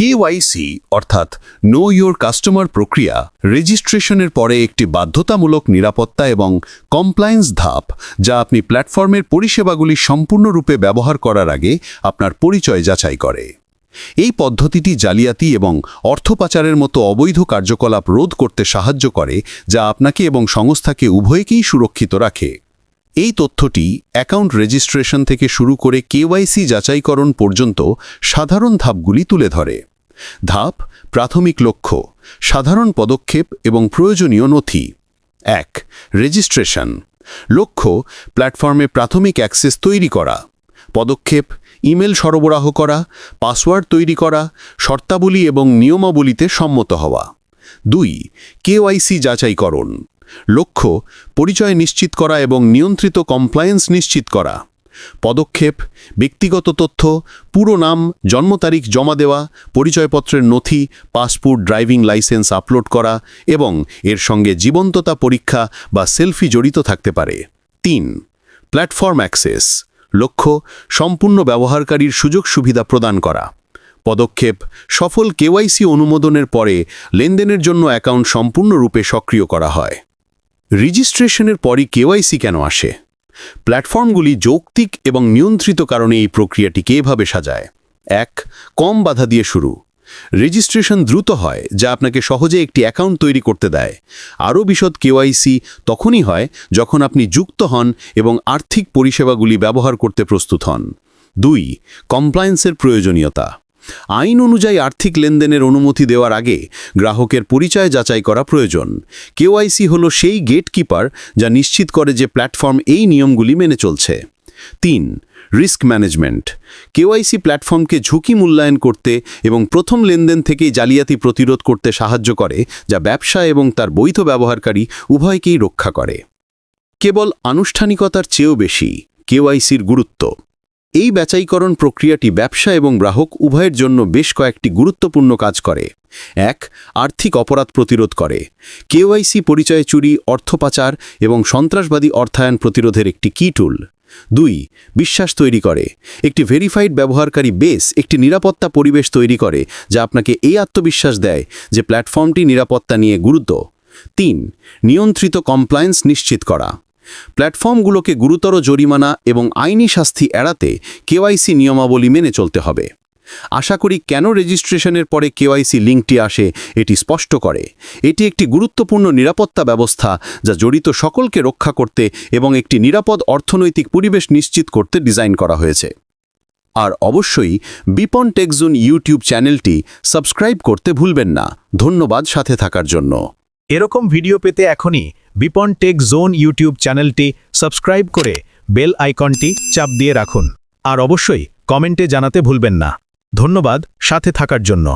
KYC অর্থাৎ know your customer প্রক্রিয়া রেজিস্ট্রেশনের পরে একটি বাধ্যতামূলক নিরাপত্তা এবং কমপ্লায়েন্স ধাপ, যা আপনি প্ল্যাটফর্মের পরিষেবাগুলি সম্পূর্ণরূপে ব্যবহার করার আগে আপনার পরিচয় যাচাই করে। এই পদ্ধতিটি জালিয়াতি এবং অর্থ পাচারের মতো অবৈধ কার্যকলাপ রোধ করতে সাহায্য করে, যা আপনাকে এবং সংস্থাকে উভয়কেই সুরক্ষিত রাখে। এই তথ্যটি অ্যাকাউন্ট রেজিস্ট্রেশন থেকে শুরু করে কেওয়াইসি যাচাইকরণ পর্যন্ত সাধারণ ধাপগুলি তুলে ধরে। ধাপ: প্রাথমিক লক্ষ্য, সাধারণ পদক্ষেপ এবং প্রয়োজনীয় নথি। 1. রেজিস্ট্রেশন। লক্ষ্য: প্ল্যাটফর্মে প্রাথমিক অ্যাক্সেস তৈরি করা। পদক্ষেপ: ইমেল সরবরাহ করা, পাসওয়ার্ড তৈরি করা, শর্তাবলী এবং নিয়মাবলীতে সম্মত হওয়া। 2. কেওয়াইসি যাচাইকরণ। লক্ষ্য: পরিচয় নিশ্চিত করা এবং নিয়ন্ত্রিত কমপ্লায়েন্স নিশ্চিত করা। পদক্ষেপ: ব্যক্তিগত তথ্য, পুরো নাম, জন্ম তারিখ জমা দেওয়া, পরিচয়পত্রের নথি, পাসপোর্ট, ড্রাইভিং লাইসেন্স আপলোড করা এবং এর সঙ্গে জীবন্ততা পরীক্ষা বা সেলফি জড়িত থাকতে পারে। 3. Platform access. লক্ষ্য: সম্পূর্ণ ব্যবহারকারীর সুযোগ সুবিধা প্রদান করা। পদক্ষেপ: সফল কেওয়াইসি অনুমোদনের পরে লেনদেনের জন্য অ্যাকাউন্ট সম্পূর্ণরূপে সক্রিয় করা হয়। রেজিস্ট্রেশনের পরই কেওয়াইসি কেন আসে? প্ল্যাটফর্মগুলি যৌক্তিক এবং নিয়ন্ত্রিত কারণে এই প্রক্রিয়াটিকে এভাবে সাজায়। 1. কম বাধা দিয়ে শুরু। রেজিস্ট্রেশন দ্রুত হয়, যা আপনাকে সহজে একটি অ্যাকাউন্ট তৈরি করতে দেয়। আরও বিশদ কেওয়াইসি তখনই হয় যখন আপনি যুক্ত হন এবং আর্থিক পরিষেবাগুলি ব্যবহার করতে প্রস্তুত হন। 2. কমপ্লায়েন্সের প্রয়োজনীয়তা। আইন অনুযায়ী আর্থিক লেনদেনের অনুমতি দেওয়ার আগে গ্রাহকের পরিচয় যাচাই করা প্রয়োজন। কেওয়াইসি হল সেই গেটকিপার যা নিশ্চিত করে যে প্ল্যাটফর্ম এই নিয়মগুলি মেনে চলছে। 3. Risk management. কেওয়াইসি প্ল্যাটফর্মকে ঝুঁকি মূল্যায়ন করতে এবং প্রথম লেনদেন থেকেই জালিয়াতি প্রতিরোধ করতে সাহায্য করে, যা ব্যবসা এবং তার বৈধ ব্যবহারকারী উভয়কেই রক্ষা করে। কেবল আনুষ্ঠানিকতার চেয়েও বেশি কেওয়াইসির গুরুত্ব। এই যাচাইকরণ প্রক্রিয়াটি ব্যবসা এবং গ্রাহক উভয়ের জন্য বেশ কয়েকটি গুরুত্বপূর্ণ কাজ করে। 1. আর্থিক অপরাধ প্রতিরোধ করে। কেওয়াইসি পরিচয় চুরি, অর্থ পাচার এবং সন্ত্রাসবাদী অর্থায়ন প্রতিরোধের একটি কি টুল। 2. বিশ্বাস তৈরি করে। একটি ভেরিফাইড ব্যবহারকারী বেস একটি নিরাপত্তা পরিবেশ তৈরি করে, যা আপনাকে এই আত্মবিশ্বাস দেয় যে প্ল্যাটফর্মটি নিরাপত্তা নিয়ে গুরুত্ব। 3. নিয়ন্ত্রিত কমপ্লায়েন্স নিশ্চিত করা। প্ল্যাটফর্মগুলোকে গুরুতর জরিমানা এবং আইনি শাস্তি এড়াতে কেওয়াইসি নিয়মাবলী মেনে চলতে হবে। আশা করি কেন রেজিস্ট্রেশনের পরে কেওয়াইসি লিঙ্কটি আসে এটি স্পষ্ট করে। এটি একটি গুরুত্বপূর্ণ নিরাপত্তা ব্যবস্থা যা জড়িত সকলকে রক্ষা করতে এবং একটি নিরাপদ অর্থনৈতিক পরিবেশ নিশ্চিত করতে ডিজাইন করা হয়েছে। আর অবশ্যই বিপন টেক জোন ইউটিউব চ্যানেলটি সাবস্ক্রাইব করতে ভুলবেন না। ধন্যবাদ সাথে থাকার জন্য। এরকম ভিডিও পেতে এখনই বিপন টেক জোন ইউটিউব চ্যানেলটি সাবস্ক্রাইব করে বেল আইকনটি চাপ দিয়ে রাখুন। আর অবশ্যই কমেন্টে জানাতে ভুলবেন না। ধন্যবাদ সাথে থাকার জন্য।